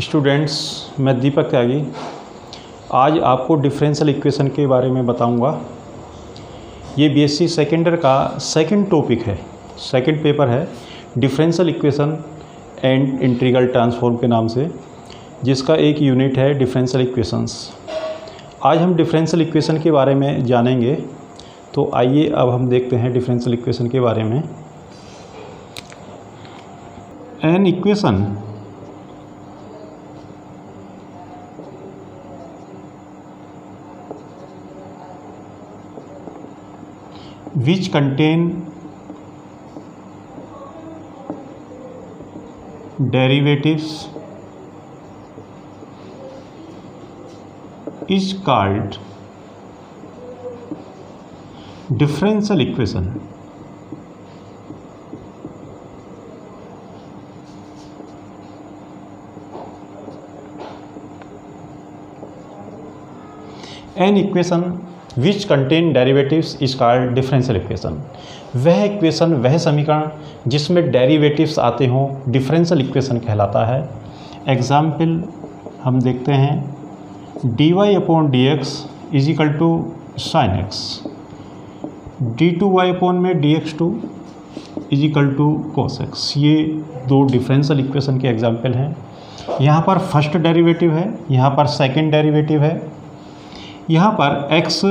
Students, मैं दीपक त्यागी आज आपको डिफरेंशियल इक्वेशन के बारे में बताऊंगा। ये बीएससी सेकेंड ईयर का सेकंड टॉपिक है, सेकंड पेपर है differential equation and integral transform के नाम से, जिसका एक यूनिट है डिफरेंशियल इक्वेशंस। आज हम डिफरेंशियल इक्वेशन के बारे में जानेंगे। तो आइए अब हम देखते हैं डिफरेंशियल इक्वेशन के बारे में। An equation which contain derivatives is called differential equation. An equation which contain derivatives is called differential equation. वह इक्वेशन, वह समीकरण जिसमें डेरिवेटिव्स आते हों, डिफरेंशियल इक्वेशन कहलाता है। एग्जाम्पल हम देखते हैं, d y upon d x is equal to sine x, d two y upon में d x two is equal to cos x. ये दो डिफरेंशियल इक्वेशन के एग्जाम्पल हैं। यहाँ पर फर्स्ट डेरिवेटिव है, यहाँ पर सेकेंड डेरिवेटिव है। यहाँ पर x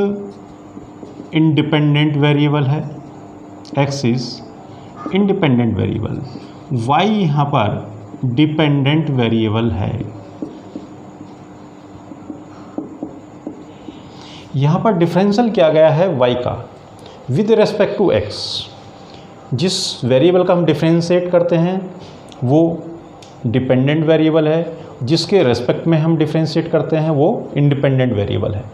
इंडिपेंडेंट वेरिएबल है, x is independent variable, y यहाँ पर डिपेंडेंट वेरिएबल है। यहाँ पर डिफरेंशियल किया गया है y का विद रेस्पेक्ट टू x। जिस वेरिएबल का हम डिफरेंशिएट करते हैं वो डिपेंडेंट वेरिएबल है, जिसके रेस्पेक्ट में हम डिफरेंशिएट करते हैं वो इंडिपेंडेंट वेरिएबल है।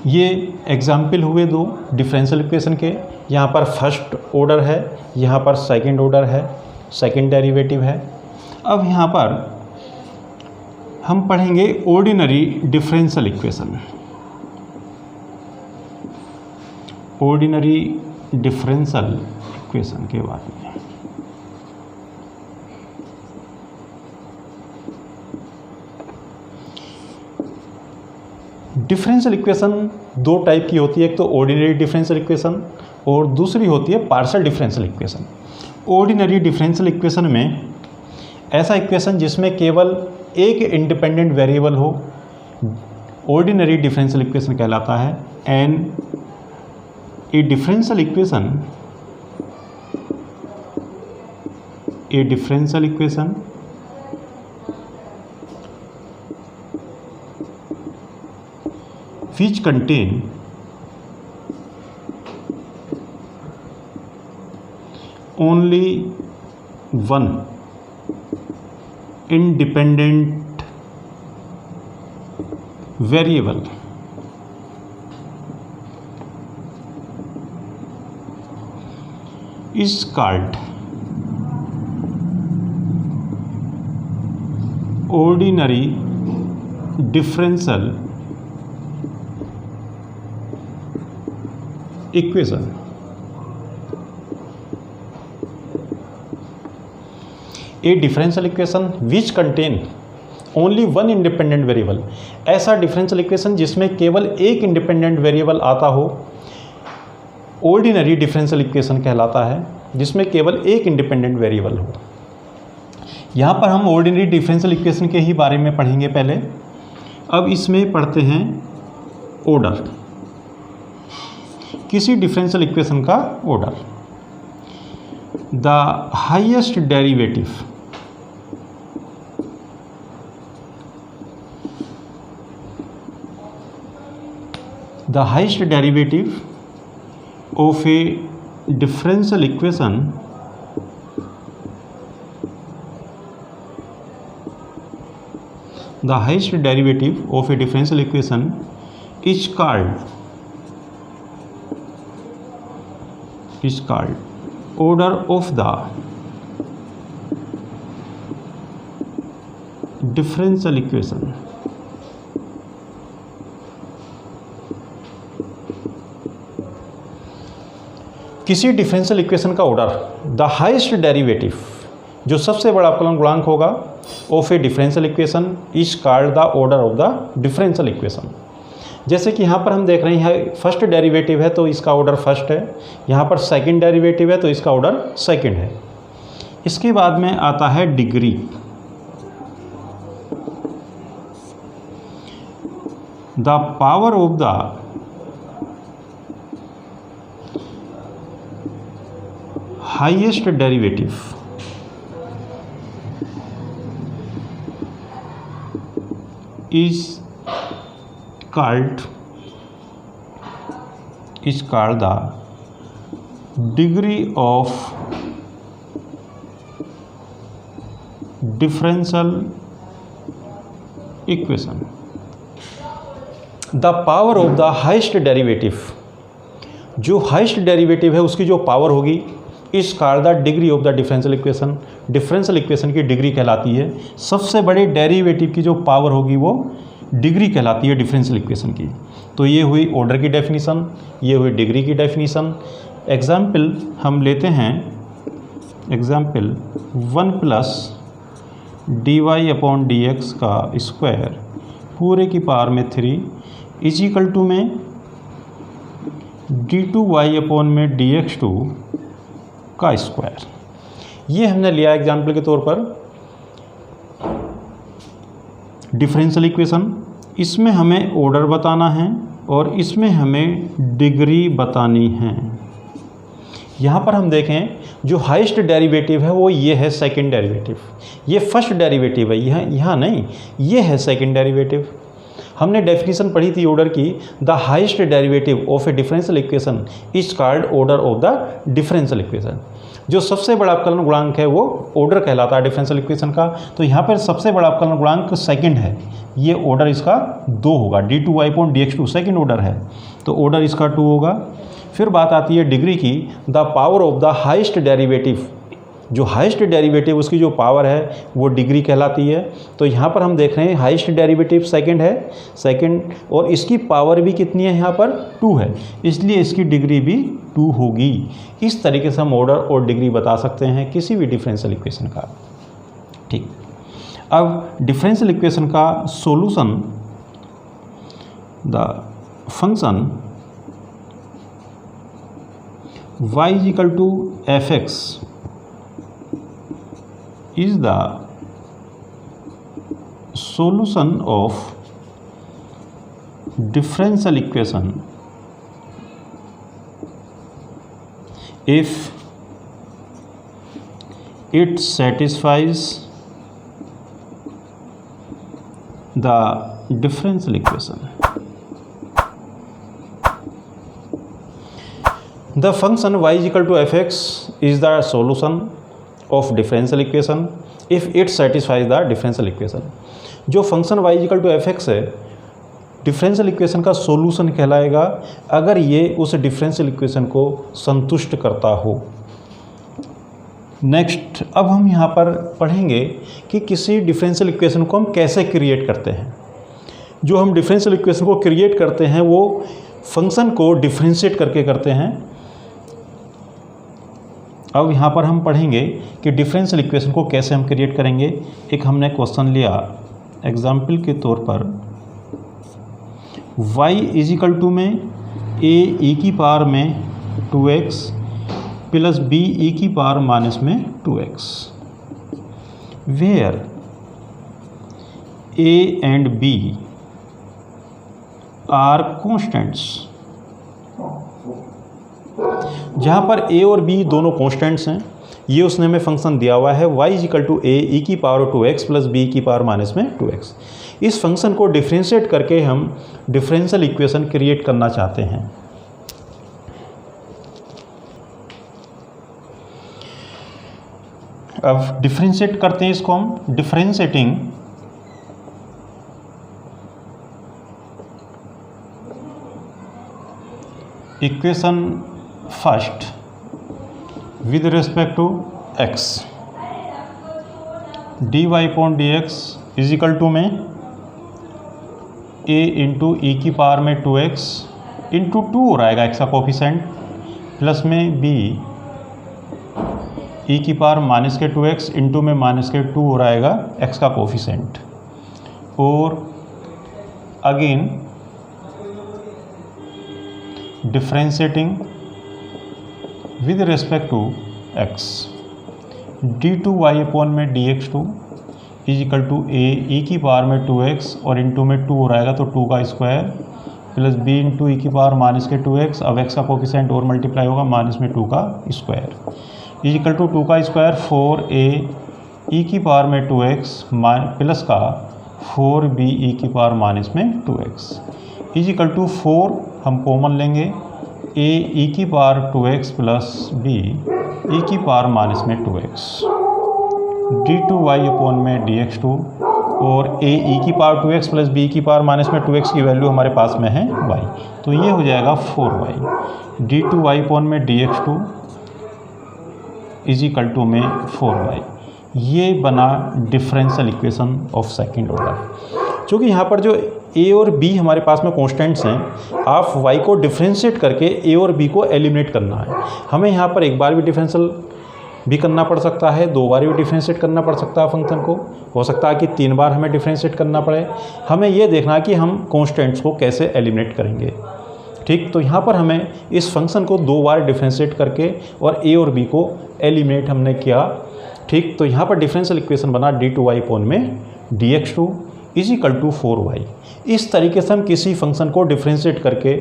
ये एग्जाम्पल हुए दो डिफरेंशियल इक्वेशन के। यहाँ पर फर्स्ट ऑर्डर है, यहाँ पर सेकंड ऑर्डर है, सेकंड डेरिवेटिव है। अब यहाँ पर हम पढ़ेंगे ordinary differential equation. Ordinary differential equation के बारे में। डिफरेंशियल इक्वेशन दो टाइप की होती है, एक तो ऑर्डिनरी डिफरेंशियल इक्वेशन और दूसरी होती है partial differential equation. Ordinary differential equation में ऐसा इक्वेशन जिसमें केवल एक इंडिपेंडेंट वेरिएबल हो, ऑर्डिनरी डिफरेंशियल इक्वेशन कहलाता है। And A differential equation which contain only one independent variable is called ordinary differential equation। A differential equation which contain only one independent variable. ऐसा differential equation जिसमें केवल एक independent variable आता हो, ordinary differential equation कहलाता है, जिसमें केवल एक इंडिपेंडेंट वेरिएबल हो। यहाँ पर हम ऑर्डिनरी डिफरेंशियल इक्वेशन के ही बारे में पढ़ेंगे पहले। अब इसमें पढ़ते हैं ऑर्डर, किसी डिफरेंशियल इक्वेशन का order. The highest derivative of A differential equation is called order of the differential equation। किसी डिफरेंशियल इक्वेशन का ऑर्डर, द हाईएस्ट डेरिवेटिव, जो सबसे बड़ा अवकलन गुणांक होगा of A differential equation is called the order of the differential equation. जैसे कि यहाँ पर हम देख रहे हैं फर्स्ट डेरिवेटिव है तो इसका ऑर्डर फर्स्ट है, यहाँ पर सेकंड डेरिवेटिव है तो इसका ऑर्डर सेकंड है। इसके बाद में आता है degree. The power of the highest derivative is called the degree of differential equation। the power of the highest derivative, जो हाइस्ट डेरिवेटिव है उसकी जो पावर होगी इस called the degree of the differential equation. Differential equation की degree कहलाती है, सबसे बड़े डेरिवेटिव की जो पावर होगी वो डिग्री कहलाती है डिफरेंशियल इक्वेशन की। तो ये हुई ऑर्डर की डेफिनीशन, ये हुई डिग्री की डेफिनीशन। एग्जाम्पल हम लेते हैं, example 1 plus dy upon dx का स्क्वायर पूरे की पावर में 3 इज इक्वल टू में d2y अपॉन में dx2 का स्क्वायर। ये हमने लिया एग्जाम्पल के तौर पर डिफरेंशियल इक्वेशन। इसमें हमें ऑर्डर बताना है और इसमें हमें डिग्री बतानी है। यहाँ पर हम देखें जो हाईएस्ट डेरिवेटिव है वो ये है सेकंड डेरिवेटिव, ये फर्स्ट डेरिवेटिव है, यहाँ नहीं, ये है सेकंड डेरिवेटिव। हमने डेफिनेशन पढ़ी थी ऑर्डर की, the highest derivative of A differential equation is called order of the differential equation. जो सबसे बड़ा अवकलन गुणांक है वो ऑर्डर कहलाता है डिफरेंशियल इक्वेशन का। तो यहाँ पर सबसे बड़ा अवकलन गुणांक सेकंड है, ये ऑर्डर इसका 2 होगा, d2y upon dx2 second order है तो ऑर्डर इसका 2 होगा। फिर बात आती है डिग्री की, the power of the highest derivative, जो हाईएस्ट डेरिवेटिव उसकी जो पावर है वो डिग्री कहलाती है। तो यहाँ पर हम देख रहे हैं हाईएस्ट डेरिवेटिव सेकंड है, सेकंड, और इसकी पावर भी कितनी है, यहाँ पर 2 है, इसलिए इसकी डिग्री भी 2 होगी। इस तरीके से हम ऑर्डर और डिग्री बता सकते हैं किसी भी डिफरेंशियल इक्वेशन का। ठीक, अब डिफरेंशियल इक्वेशन का solution, the function y is equal to fx is the solution of differential equation if it satisfies the differential equation। The function y is equal to fx is the solution of differential equation if it satisfies the differential equation। जो function y equal to fx है differential equation का solution कहलाएगा अगर ये उस differential equation को संतुष्ट करता हो। नेक्स्ट, अब हम यहाँ पर पढ़ेंगे कि किसी डिफरेंशियल इक्वेशन को हम कैसे क्रिएट करते हैं। जो हम डिफरेंशियल इक्वेशन को क्रिएट करते हैं वो फंक्शन को डिफरेंशिएट करके करते हैं। अब यहाँ पर हम पढ़ेंगे कि डिफरेंशियल इक्वेशन को कैसे हम क्रिएट करेंगे। एक हमने क्वेश्चन लिया एग्जाम्पल के तौर पर, y इज इक्वल टू में a e की पावर में 2x प्लस b e की पावर माइनस में 2x, where a and b are constants. जहाँ पर a और b दोनों कॉन्स्टेंट्स हैं, ये उसने हमें फंक्शन दिया हुआ है y is equal to a e की पावर 2x प्लस b की पावर माइनस में 2x। इस फंक्शन को डिफरेंशिएट करके हम डिफरेंशियल इक्वेशन क्रिएट करना चाहते हैं। अब डिफरेंशिएट करते हैं इसको हम, differentiating equation first with respect to x, dy upon dx is equal to में a इंटू ई की पावर में 2x इंटू 2 हो रहेगा x का कोफिशेंट प्लस में b ई की पावर माइनस के 2x इंटू में माइनस के 2 हो रहेगा x का कोफिशेंट, और again differentiating with respect to x, d2y upon में dx2 is equal to a e की पावर में 2x और इंटू में 2 हो रहेगा तो 2 का square plus b into e की पावर माइनस के 2x, अब x का कोफिशेंट और मल्टीप्लाई होगा माइनस में 2 का स्क्वायर इज इक्वल टू 2 का स्क्वायर 4a ई की पावर में 2x प्लस का 4b ई की पावर माइनस में 2x इज इक्वल टू 4 हम कॉमन लेंगे a ई की पावर 2x प्लस b ई की पावर माइनस में 2x, d2y अपॉन में dx2 और a ई की पावर 2x प्लस b की पावर माइनस में 2x की वैल्यू हमारे पास में है y, तो ये हो जाएगा 4y, d2y अपॉन में dx2 इज इक्वल टू में 4y। ये बना differential equation of second order. क्योंकि यहाँ पर जो a और b हमारे पास में कॉन्स्टेंट्स हैं, आप y को डिफ्रेंशिएट करके a और b को एलिमिनेट करना है। हमें यहाँ पर एक बार भी डिफरेंशियल भी करना पड़ सकता है, 2 बार भी डिफ्रेंशिएट करना पड़ सकता है फंक्शन को, हो सकता है कि 3 बार हमें डिफ्रेंशिएट करना पड़े। हमें ये देखना है कि हम कॉन्स्टेंट्स को कैसे एलिमिनेट करेंगे। ठीक, तो यहाँ पर हमें इस फंक्शन को 2 बार डिफ्रेंशिएट करके और a और b को एलिमिनेट हमने किया। ठीक, तो यहाँ पर डिफरेंशियल इक्वेशन बना d2y अपॉन में dx2 is equal to 4y। इस तरीके से हम किसी फंक्शन को डिफ्रेंशिएट करके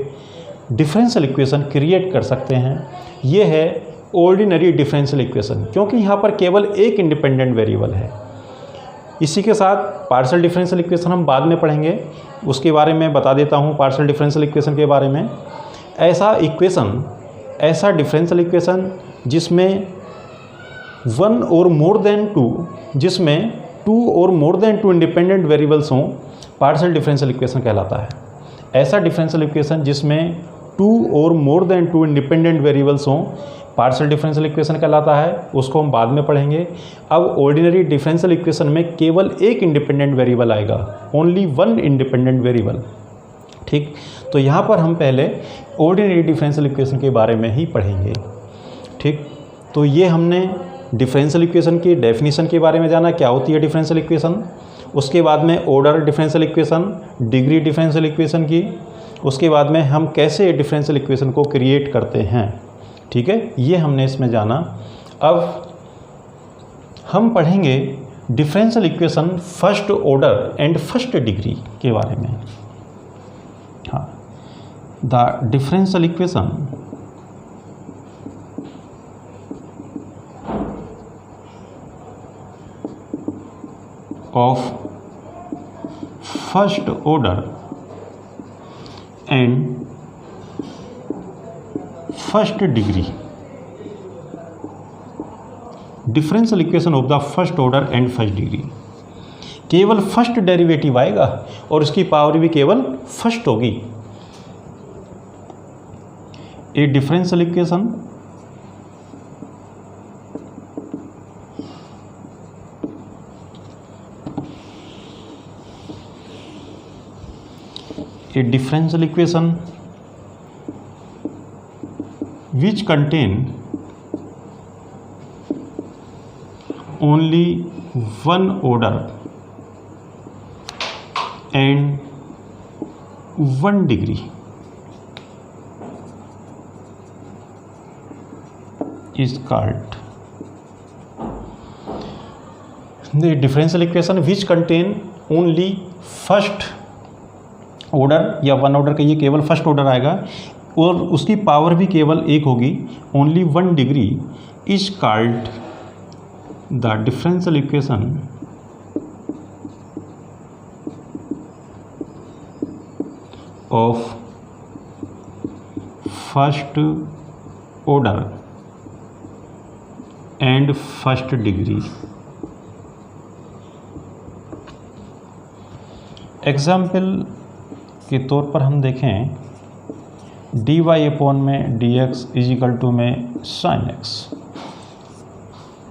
डिफरेंशियल इक्वेशन क्रिएट कर सकते हैं। ये है ऑर्डिनरी डिफरेंशियल इक्वेशन, क्योंकि यहाँ पर केवल एक इंडिपेंडेंट वेरिएबल है। इसी के साथ पार्शियल डिफरेंशियल इक्वेशन हम बाद में पढ़ेंगे, उसके बारे में बता देता हूँ। पार्शियल डिफरेंशियल इक्वेशन के बारे में, ऐसा डिफरेंशियल इक्वेशन जिसमें 1 और मोर देन 2, जिसमें 2 और मोर देन 2 इंडिपेंडेंट वेरिएबल्स हों, पार्शियल डिफरेंशियल इक्वेशन कहलाता है। ऐसा डिफरेंशियल इक्वेशन जिसमें 2 और मोर देन 2 इंडिपेंडेंट वेरिएबल्स हों, पार्शियल डिफरेंशियल इक्वेशन कहलाता है, उसको हम बाद में पढ़ेंगे। अब ऑर्डिनरी डिफरेंशियल इक्वेशन में केवल एक इंडिपेंडेंट वेरिएबल आएगा, ओनली 1 इंडिपेंडेंट वेरिएबल। ठीक, तो यहाँ पर हम पहले ऑर्डिनरी डिफरेंशियल इक्वेशन के बारे में ही पढ़ेंगे। ठीक, तो ये हमने डिफरेंशियल इक्वेशन की डेफिनेशन के बारे में जाना, क्या होती है डिफरेंशियल इक्वेशन। उसके बाद में order differential equation, degree differential equation की, उसके बाद में हम कैसे डिफरेंशियल इक्वेशन को क्रिएट करते हैं। ठीक है, ये हमने इसमें जाना। अब हम पढ़ेंगे differential equation first order and first degree के बारे में। हाँ, the differential equation of first order and first degree, differential equation of the first order and first degree. केवल फर्स्ट डेरिवेटिव आएगा और उसकी पावर भी केवल फर्स्ट होगी। ए differential equation a differential equation which contain only one order and one degree is called the differential equation which contain only first order या 1 order का, ये केवल फर्स्ट ऑर्डर आएगा और उसकी पावर भी केवल 1 होगी, only 1 degree is called the differential equation of first order and first degree. Example के तौर पर हम देखें, dy अपॉन में dx इज इक्वल टू में sin x।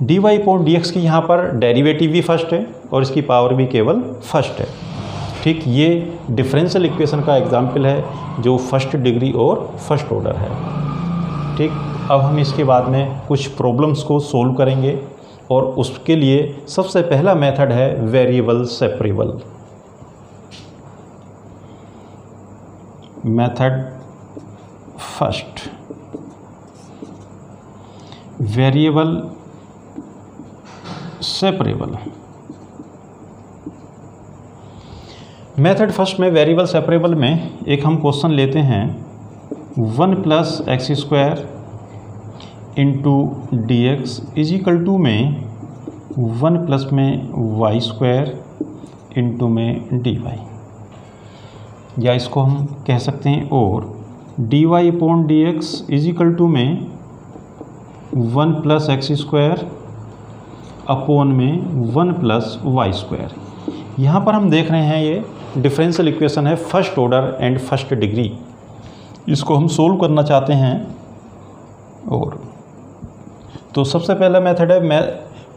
dy upon dx की यहाँ पर डेरिवेटिव भी फर्स्ट है और इसकी पावर भी केवल फर्स्ट है। ठीक, ये डिफरेंशियल इक्वेशन का एग्जाम्पल है जो फर्स्ट डिग्री और फर्स्ट ऑर्डर है। ठीक, अब हम इसके बाद में कुछ प्रॉब्लम्स को सोल्व करेंगे और उसके लिए सबसे पहला मेथड है variable separable method. First variable separable method. First में वेरिएबल सेपरेबल में एक हम क्वेश्चन लेते हैं 1 + x² into d x is equal to में 1 में y² इंटू में dy, या इसको हम कह सकते हैं और dy/dx इज इक्वल टू में 1 + x² अपॉन में 1 + y²। यहाँ पर हम देख रहे हैं ये डिफरेंशियल इक्वेशन है first order and first degree. इसको हम सोल्व करना चाहते हैं और तो सबसे पहला मेथड है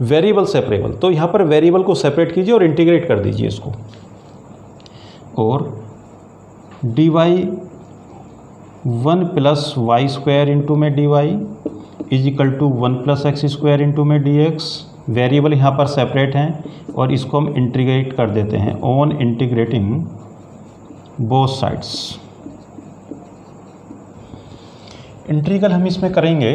वेरिएबल सेपरेबल। तो यहाँ पर वेरिएबल को सेपरेट कीजिए और इंटीग्रेट कर दीजिए इसको, और dy 1 + y² इंटू में dy is equal to 1 + x² into में dx। वेरिएबल यहाँ पर सेपरेट हैं और इसको हम इंटीग्रेट कर देते हैं on integrating both sides. Integral हम इसमें करेंगे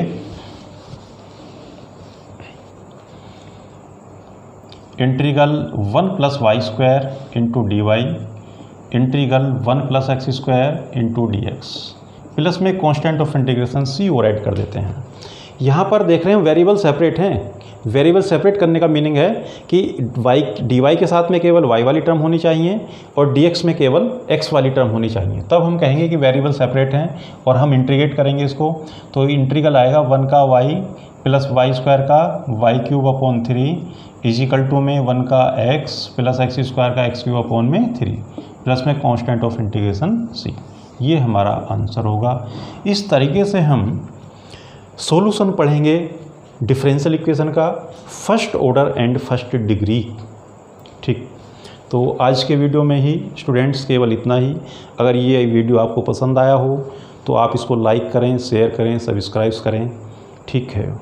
integral 1 + y² into dy integral 1 + x² into dx plus में कांस्टेंट ऑफ इंटीग्रेशन c और ऐड कर देते हैं। यहाँ पर देख रहे हैं वेरिएबल सेपरेट हैं। वेरिएबल सेपरेट करने का मीनिंग है कि dy के साथ में केवल y वाली टर्म होनी चाहिए और dx में केवल x वाली टर्म होनी चाहिए, तब हम कहेंगे कि वेरिएबल सेपरेट हैं और हम इंटीग्रेट करेंगे इसको। तो इंटीग्रल आएगा 1 का y + y² का y³ upon 3 is equal to में 1 का x + x² का x³ अपॉन में 3 प्लस में कांस्टेंट ऑफ इंटीग्रेशन c। ये हमारा आंसर होगा। इस तरीके से हम सॉल्यूशन पढ़ेंगे डिफरेंशियल इक्वेशन का first order and first degree. ठीक, तो आज के वीडियो में ही स्टूडेंट्स केवल इतना ही। अगर ये वीडियो आपको पसंद आया हो तो आप इसको लाइक करें, शेयर करें, सब्सक्राइब करें। ठीक है।